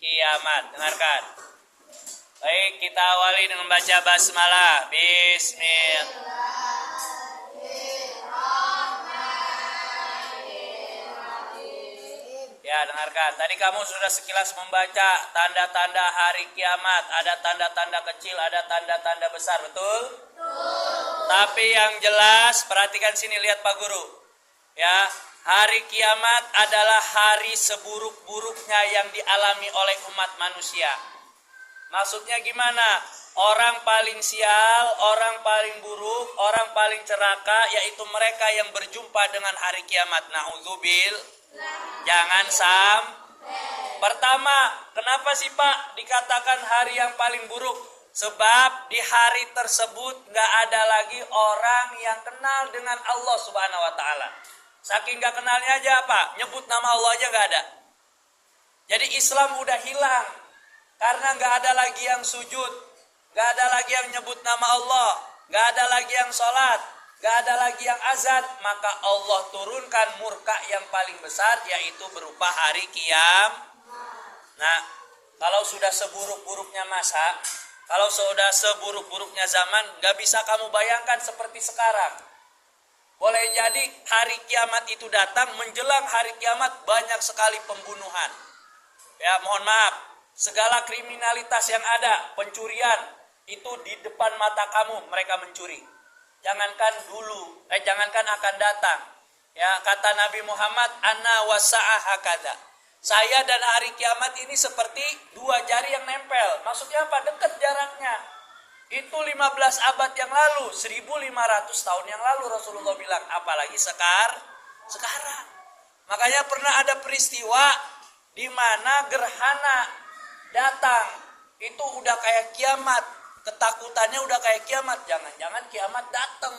kiamat. Dengarkan. Baik, kita awali dengan baca basmalah. Bismillah. Ya, dengarkan. Tadi kamu sudah sekilas membaca tanda-tanda hari kiamat. Ada tanda-tanda kecil, ada tanda-tanda besar, betul? Betul. Tapi yang jelas, perhatikan sini, lihat Pak Guru. Ya, hari kiamat adalah hari seburuk-buruknya yang dialami oleh umat manusia. Maksudnya gimana? Orang paling sial, orang paling buruk, orang paling celaka, yaitu mereka yang berjumpa dengan hari kiamat. Na'udzubillah. Jangan Pertama, kenapa sih Pak dikatakan hari yang paling buruk? Sebab di hari tersebut gak ada lagi orang yang kenal dengan Allah Subhanahu wa ta'ala. Saking gak kenalnya aja Pak, nyebut nama Allah aja gak ada. Jadi Islam udah hilang. Karena gak ada lagi yang sujud, gak ada lagi yang nyebut nama Allah, gak ada lagi yang sholat, gak ada lagi yang azan. Maka Allah turunkan murka yang paling besar, yaitu berupa hari kiamat. Nah, kalau sudah seburuk-buruknya masa, kalau sudah seburuk-buruknya zaman, gak bisa kamu bayangkan seperti sekarang. Boleh jadi hari kiamat itu datang, menjelang hari kiamat banyak sekali pembunuhan. Ya, mohon maaf, segala kriminalitas yang ada, pencurian, itu di depan mata kamu mereka mencuri. Jangankan akan datang. Ya, kata Nabi Muhammad, ana wasa'ah hakada. Saya dan hari kiamat ini seperti dua jari yang nempel. Maksudnya apa? Dekat jaraknya. Itu 15 abad yang lalu, 1500 tahun yang lalu Rasulullah bilang. Apalagi sekarang. Makanya pernah ada peristiwa di mana gerhana datang. Itu udah kayak kiamat. Ketakutannya udah kayak kiamat. Jangan-jangan kiamat datang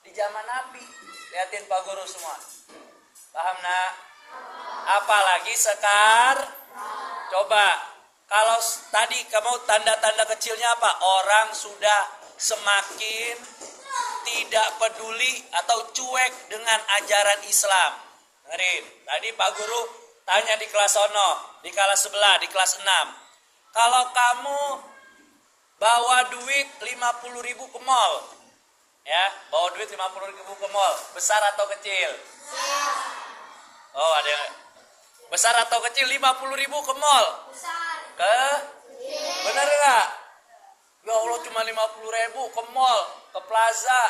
di zaman Nabi. Lihatin Pak Guru semua. Paham nak? Apalagi coba kalau tadi kamu tanda-tanda kecilnya apa? Orang sudah semakin tidak peduli atau cuek dengan ajaran Islam. Dengerin, tadi Pak Guru tanya di kelas sono, di kelas sebelah, di kelas 6. Kalau kamu bawa duit 50.000 ke mall, ya, bawa duit 50.000 ke mall, besar atau kecil? Oh, ada yang besar atau kecil? 50.000 ke mall? Besar. Benar nggak? Ya Allah, cuma 50.000 ke mall, ke plaza,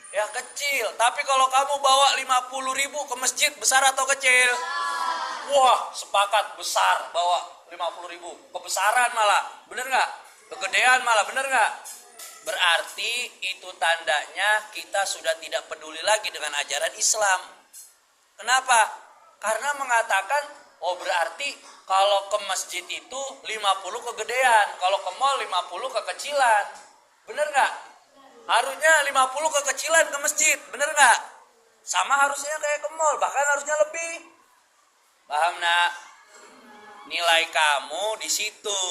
ya kecil. Tapi kalau kamu bawa 50.000 ke masjid, besar atau kecil? Wah, sepakat, besar. Bawa 50.000, kebesaran malah, bener nggak? Kegedean malah, bener nggak? Berarti itu tandanya kita sudah tidak peduli lagi dengan ajaran Islam. Kenapa? Karena mengatakan, oh berarti kalau ke masjid itu 50 kegedean, kalau ke mall 50 kekecilan. Bener nggak? Harusnya 50 kekecilan ke masjid, bener nggak? Sama harusnya kayak ke mall, bahkan harusnya lebih. Paham nak? Nilai kamu di situ.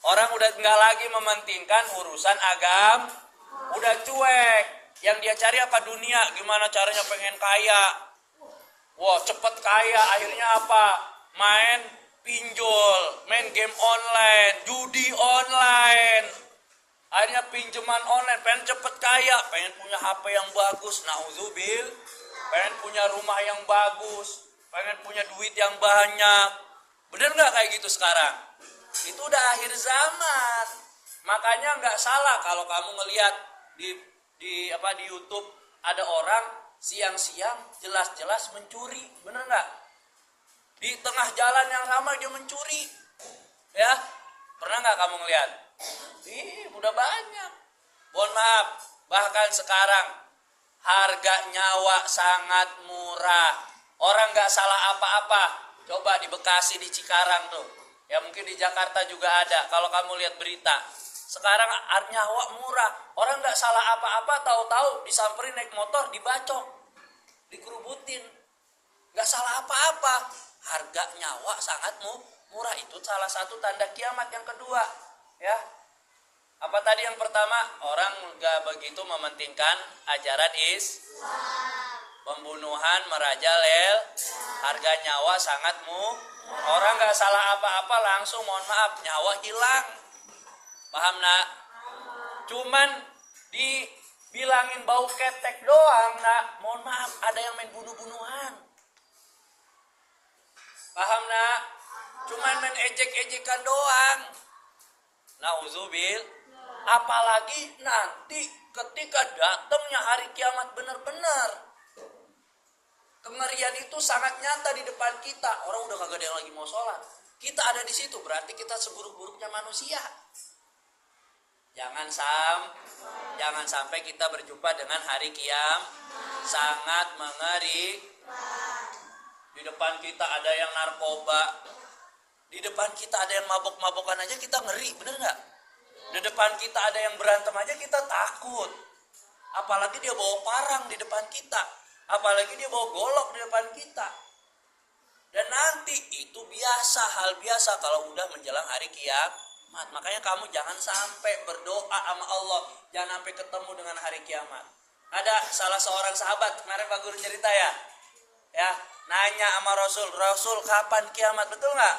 Orang udah nggak lagi mementingkan urusan agama, udah cuek. Yang dia cari apa? Dunia. Gimana caranya pengen kaya? Wah, cepet kaya. Akhirnya apa? Main pinjol, main game online, judi online. Akhirnya pinjaman online, pengen cepet kaya, pengen punya HP yang bagus, na'udzubil, pengen punya rumah yang bagus, pengen punya duit yang banyak. Bener nggak kayak gitu sekarang? Itu udah akhir zaman. Makanya nggak salah kalau kamu ngelihat di YouTube ada orang siang-siang jelas-jelas mencuri, bener nggak? Di tengah jalan yang ramai dia mencuri, ya? Pernah nggak kamu ngelihat? Udah banyak. Mohon maaf, bahkan sekarang harga nyawa sangat murah. Orang nggak salah apa-apa. Coba di Bekasi, di Cikarang tuh. Ya mungkin di Jakarta juga ada. Kalau kamu lihat berita. Sekarang nyawa murah. Orang nggak salah apa-apa, tahu-tahu disamperin naik motor, dibacok, dikerubutin. Nggak salah apa-apa. Harga nyawa sangat murah. Itu salah satu tanda kiamat yang kedua. Ya. Apa tadi yang pertama? Orang nggak begitu mementingkan ajaran Islam. Pembunuhan merajalela, harga nyawa sangat orang nggak salah apa-apa langsung mohon maaf nyawa hilang. Paham nak? Cuman dibilangin bau ketek doang nak, mohon maaf ada yang main bunuh-bunuhan. Paham nak? Cuman main ejek-ejekan doang. Nauzubil. Apalagi nanti ketika datangnya hari kiamat benar-benar. Kengerian itu sangat nyata di depan kita. Orang udah kagak ada yang lagi mau sholat. Kita ada di situ, berarti kita seburuk-buruknya manusia. Jangan sampai kita berjumpa dengan hari kiamat. Sangat mengerikan. Di depan kita ada yang narkoba. Di depan kita ada yang mabok-mabokan aja kita ngeri, bener nggak? Di depan kita ada yang berantem aja kita takut. Apalagi dia bawa parang di depan kita. Apalagi dia bawa golok di depan kita. Dan nanti itu biasa, hal biasa kalau udah menjelang hari kiamat. Makanya kamu jangan sampai berdoa sama Allah, jangan sampai ketemu dengan hari kiamat. Ada salah seorang sahabat kemarin Pak Guru cerita ya nanya sama Rasul kapan kiamat, betul nggak?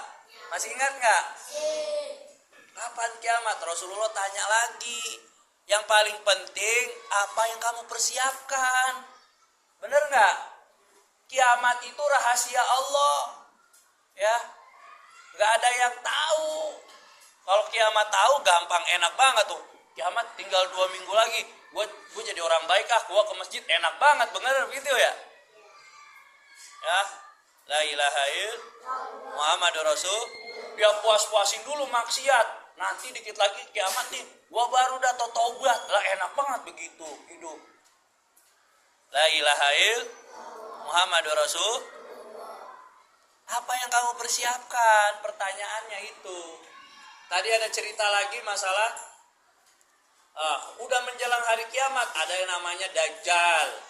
Masih ingat nggak? Kapan kiamat? Rasulullah tanya lagi. Yang paling penting apa yang kamu persiapkan? Bener nggak? Kiamat itu rahasia Allah, ya. Nggak ada yang tahu. Kalau kiamat tahu gampang, enak banget tuh. Kiamat tinggal 2 minggu lagi. Gue jadi orang baik gue ke masjid, enak banget, bener begitu ya? Ya, la ilaha illallah Muhammadur Rasul. Dia puas-puasin dulu maksiat. Nanti dikit lagi kiamat nih, gue baru datang taubat. Lah enak banget begitu hidup. La ilaha illallah Muhammadur Rasul. Apa yang kamu persiapkan? Pertanyaannya itu. Tadi ada cerita lagi masalah udah menjelang hari kiamat, ada yang namanya Dajjal.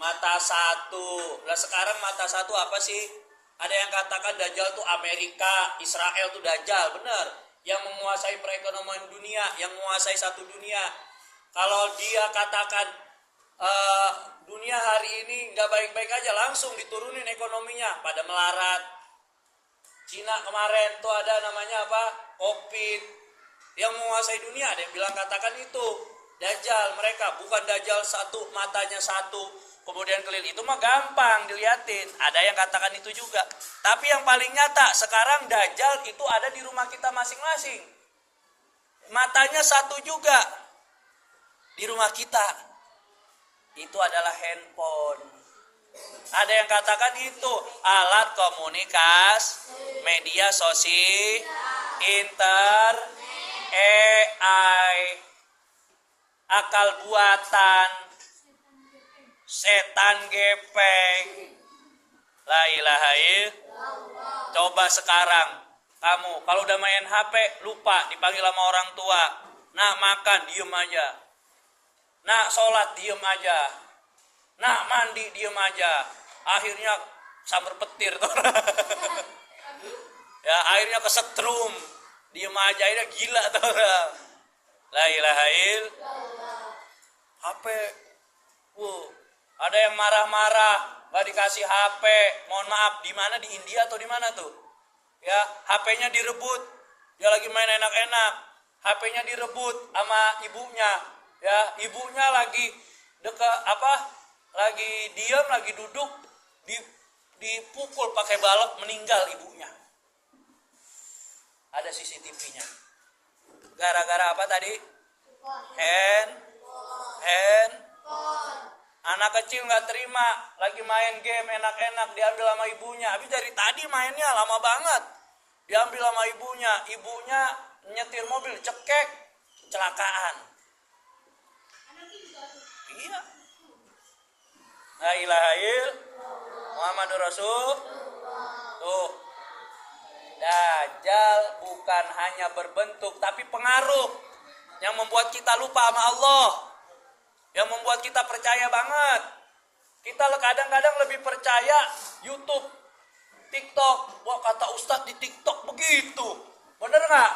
Mata satu. Lah sekarang mata satu apa sih? Ada yang katakan Dajjal tuh Amerika, Israel tuh Dajjal, benar. Yang menguasai perekonomian dunia, yang menguasai satu dunia. Kalau dia katakan dunia hari ini nggak baik-baik aja, langsung diturunin ekonominya pada melarat. Cina kemarin tuh ada namanya apa? Covid. Yang menguasai dunia, ada yang bilang katakan itu Dajjal mereka, bukan Dajjal satu, matanya satu, kemudian keliling. Itu mah gampang diliatin. Ada yang katakan itu juga. Tapi yang paling nyata sekarang Dajjal itu ada di rumah kita masing-masing. Matanya satu juga di rumah kita. Itu adalah handphone. Ada yang katakan itu alat komunikasi, media sosial, AI, akal buatan, setan gepeng. La ilaha illallah. Coba sekarang kamu kalau udah main HP lupa dipanggil sama orang tua. Nah makan diem aja. Nah sholat diem aja. Nah mandi diem aja. Akhirnya sambar petir tuh. Ya akhirnya kesetrum. Diem aja, akhirnya gila tuh orang. La ilaha illallah. HP. Ada yang marah-marah gak dikasih HP. Mohon maaf, di mana, di India atau di mana tuh? Ya, HP-nya direbut. Dia lagi main enak-enak. HP-nya direbut sama ibunya. Ya, ibunya lagi lagi diam, lagi duduk, dipukul pakai balok, meninggal ibunya. Ada CCTV-nya. Gara-gara apa tadi? Hand. Anak kecil nggak terima, lagi main game enak-enak, diambil sama ibunya. Habis dari tadi mainnya lama banget, diambil sama ibunya. Ibunya nyetir mobil, cekek, kecelakaan. Iya. La ilaha illallah Muhammadur Rasul. Tuh. Dajjal bukan hanya berbentuk, tapi pengaruh yang membuat kita lupa sama Allah. Yang membuat kita percaya banget. Kita kadang-kadang lebih percaya YouTube, TikTok. Wah kata Ustadz di TikTok begitu. Bener gak?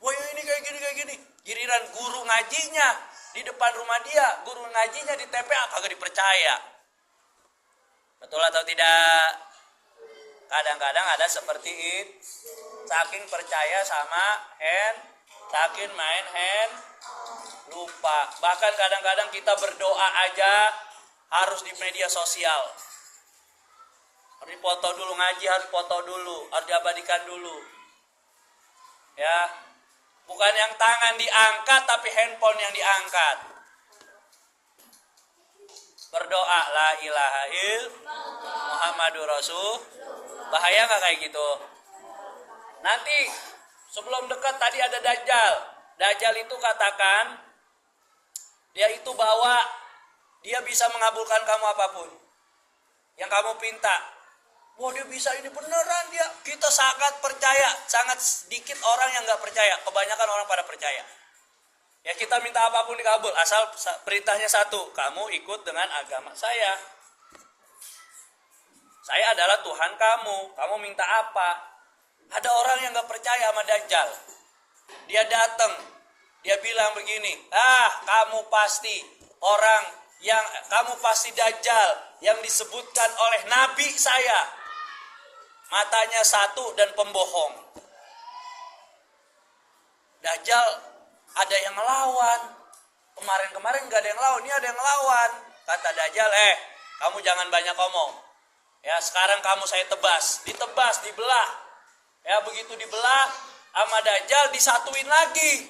Wah ini kayak gini. Giliran guru ngajinya di depan rumah dia, guru ngajinya di TPA kagak dipercaya. Betul atau tidak? Kadang-kadang ada seperti itu. Saking percaya sama saking main lupa. Bahkan kadang-kadang kita berdoa aja harus di media sosial. Harus dipoto dulu, ngaji harus foto dulu, harus diabadikan dulu. Ya, bukan yang tangan diangkat tapi handphone yang diangkat. Berdoa la ilaha illallah Muhammadur Rasul. Bahaya nggak kayak gitu? Nanti sebelum dekat tadi ada Dajjal. Dajjal itu katakan dia itu dia bisa mengabulkan kamu apapun yang kamu pinta. Wah, dia bisa, ini beneran dia. Kita sangat percaya, sangat sedikit orang yang nggak percaya. Kebanyakan orang pada percaya. Ya kita minta apapun dikabul, asal perintahnya satu, kamu ikut dengan agama saya. Saya adalah Tuhan kamu minta apa? Ada orang yang nggak percaya sama Dajjal. Dia datang, dia bilang begini, kamu pasti kamu pasti Dajjal yang disebutkan oleh Nabi saya. Matanya satu dan pembohong. Dajjal ada yang ngelawan. Kemarin gak ada yang ngelawan, ini ada yang ngelawan. Kata Dajjal, kamu jangan banyak ngomong. Ya, sekarang kamu saya tebas. Ditebas, dibelah. Ya, begitu dibelah, sama Dajjal disatuin lagi.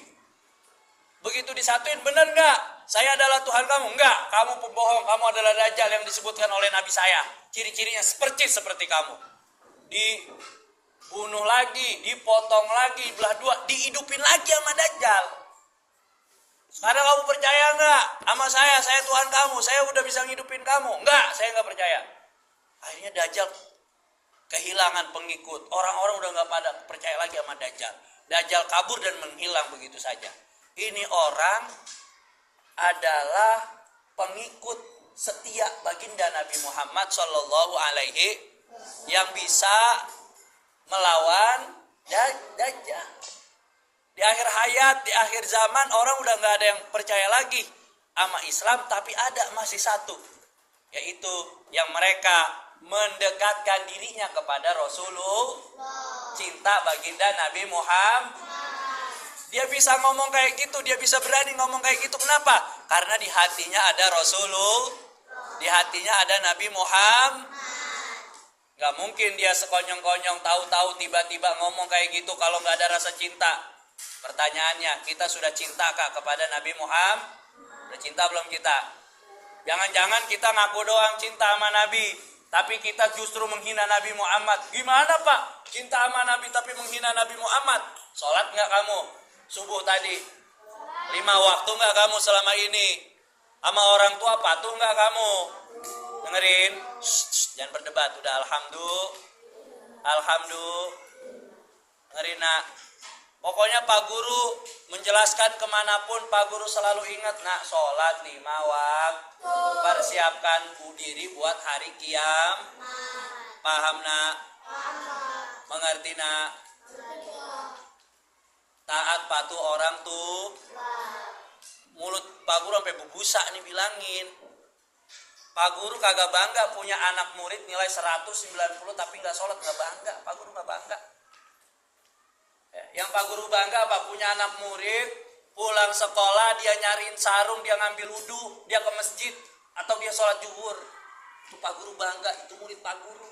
Begitu disatuin, bener gak? Saya adalah Tuhan kamu. Enggak, kamu pembohong. Kamu adalah Dajjal yang disebutkan oleh Nabi saya. Ciri-cirinya seperti kamu. Dibunuh lagi, dipotong lagi, belah dua, dihidupin lagi sama Dajjal. Sekarang kamu percaya enggak sama saya Tuhan kamu, saya udah bisa ngidupin kamu? Enggak, saya enggak percaya. Akhirnya Dajjal kehilangan pengikut. Orang-orang udah enggak pada percaya lagi sama Dajjal. Dajjal kabur dan menghilang begitu saja. Ini orang adalah pengikut setia baginda Nabi Muhammad Shallallahu Alaihi yang bisa melawan Dajjal. Di akhir hayat, di akhir zaman orang udah nggak ada yang percaya lagi sama Islam, tapi masih satu, yaitu yang mereka mendekatkan dirinya kepada Rasulullah, cinta baginda Nabi Muhammad. Dia bisa ngomong kayak gitu, dia bisa berani ngomong kayak gitu. Kenapa? Karena di hatinya ada Rasulullah, di hatinya ada Nabi Muhammad. Gak mungkin dia sekonyong-konyong tahu-tahu tiba-tiba ngomong kayak gitu kalau gak ada rasa cinta. Pertanyaannya, kita sudah cintakah kepada Nabi Muhammad? Udah cinta belum kita? Jangan-jangan kita ngaku doang cinta sama Nabi, tapi kita justru menghina Nabi Muhammad. Gimana Pak? Cinta sama Nabi tapi menghina Nabi Muhammad? Sholat gak kamu? Subuh tadi 5 waktu gak kamu selama ini? Sama orang tua patuh gak kamu? Dengerin, jangan berdebat. Udah alhamdulillah. Dengerin nak. Pokoknya Pak Guru menjelaskan kemanapun, Pak Guru selalu ingat nak, sholat 5 waktu. Persiapkan diri buat hari kiam. Paham nak? Mengerti nak? Taat patuh orang tuh. Mulut Pak Guru sampai berbusa nih bilangin. Pak Guru kagak bangga punya anak murid nilai 190 tapi gak sholat, gak bangga. Pak Guru gak bangga. Yang Pak Guru bangga apa? Punya anak murid pulang sekolah dia nyariin sarung, dia ngambil wudu, dia ke masjid atau dia sholat zuhur. Itu Pak Guru bangga, itu murid Pak Guru.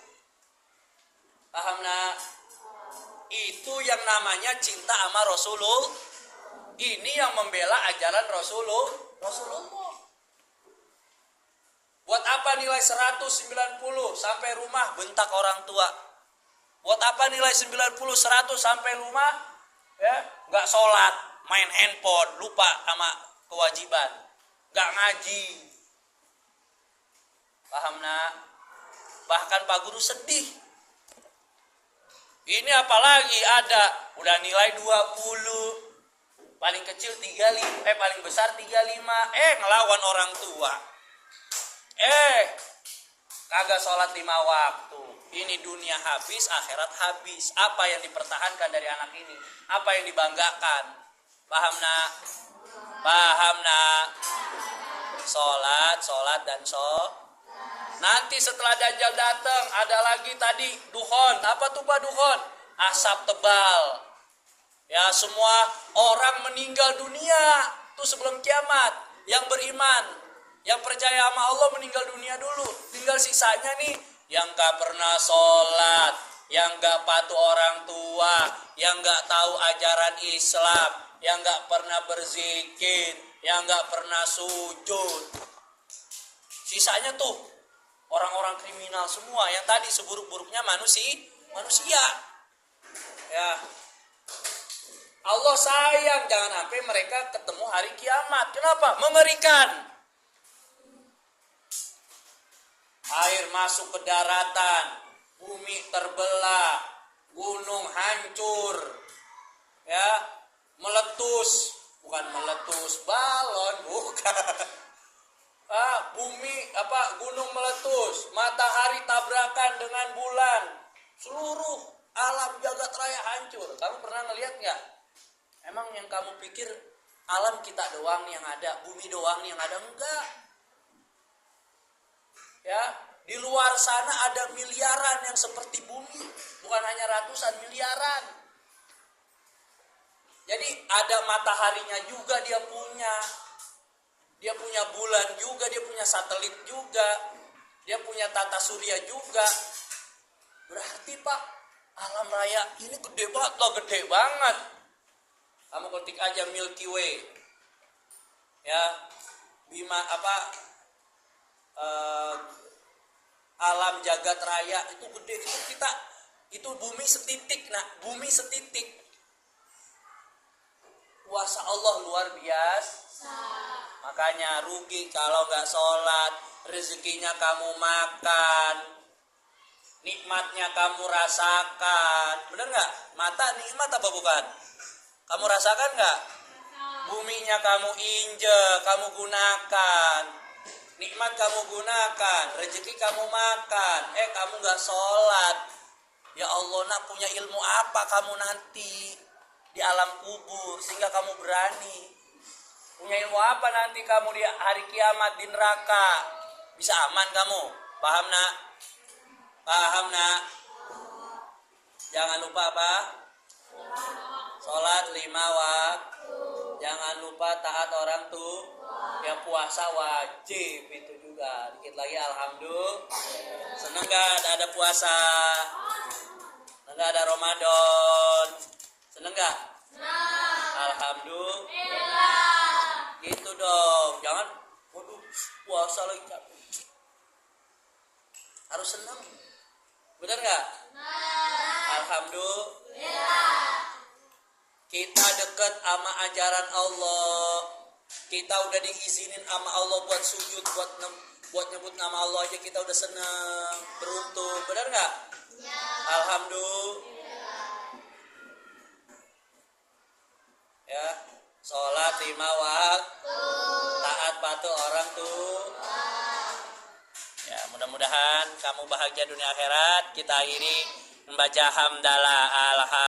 Paham nak? Itu yang namanya cinta sama Rasulullah. Ini yang membela ajaran Rasulullah. Buat apa nilai 190 sampai rumah bentak orang tua? Buat apa nilai 90 100 sampai rumah ya nggak sholat, main handphone, lupa sama kewajiban, nggak ngaji. Paham nak? Bahkan Pak Guru sedih. Ini apalagi ada udah nilai 20, paling kecil 35, paling besar 35, ngelawan orang tua. Kagak sholat 5 waktu. Ini dunia habis, akhirat habis. Apa yang dipertahankan dari anak ini? Apa yang dibanggakan? Paham nak? Paham nak? Sholat dan Nanti setelah Dajjal datang ada lagi tadi dukhon. Apa tuh Pak dukhon? Asap tebal. Ya, semua orang meninggal dunia tuh sebelum kiamat. Yang beriman, yang percaya sama Allah meninggal dunia dulu. Tinggal sisanya nih yang gak pernah sholat, yang gak patuh orang tua, yang gak tahu ajaran Islam, yang gak pernah berzikir, yang gak pernah sujud. Sisanya tuh orang-orang kriminal semua yang tadi seburuk-buruknya manusia. Ya. Allah sayang jangan sampai mereka ketemu hari kiamat. Kenapa? Mengerikan. Air masuk ke daratan, bumi terbelah, gunung hancur. Ya, meletus, bukan meletus balon, bukan. Gunung meletus, matahari tabrakan dengan bulan, seluruh alam jagat raya hancur. Kamu pernah ngelihat nggak? Emang yang kamu pikir alam kita doang yang ada, bumi doang yang ada? Enggak. Ya, di luar sana ada miliaran yang seperti bumi, bukan hanya ratusan, miliaran. Jadi ada mataharinya juga dia punya. Dia punya bulan juga, dia punya satelit juga, dia punya tata surya juga. Berarti Pak, alam raya ini gede banget loh, gede banget. Kamu ketik aja Milky Way, ya, alam jagat raya itu gede. Itu bumi setitik, bumi setitik. Kuasa Allah luar biasa. Makanya rugi kalau nggak sholat, rezekinya kamu makan, nikmatnya kamu rasakan. Bener nggak? Mata nikmat apa bukan? Kamu rasakan nggak? Buminya kamu injek, kamu gunakan, nikmat kamu gunakan, rezeki kamu makan. Kamu nggak sholat. Ya Allah, nak punya ilmu apa kamu nanti di alam kubur sehingga kamu berani? Punya ilmu apa nanti kamu di hari kiamat di neraka? Bisa aman kamu? Paham nak? Paham nak? Jangan lupa apa? Sholat 5 waktu. Jangan lupa taat orang tua. Ya, puasa wajib itu juga. Dikit lagi alhamdulillah. Seneng gak ada puasa? Seneng gak ada Ramadan? Seneng gak? Alhamdulillah. Gitu dong, jangan waduh puasa lagi capek. Harus senang, benar nggak? Alhamdulillah. Kita dekat sama ajaran Allah, kita udah diizinin sama Allah buat sujud, buat nyebut nama Allah aja kita udah senang, beruntung, benar nggak? Alhamdulillah. Ya. Sholat 5 waktu, taat patuh orang tua. Ya, mudah-mudahan kamu bahagia dunia akhirat. Kita akhiri membaca hamdalah alhamdulillah.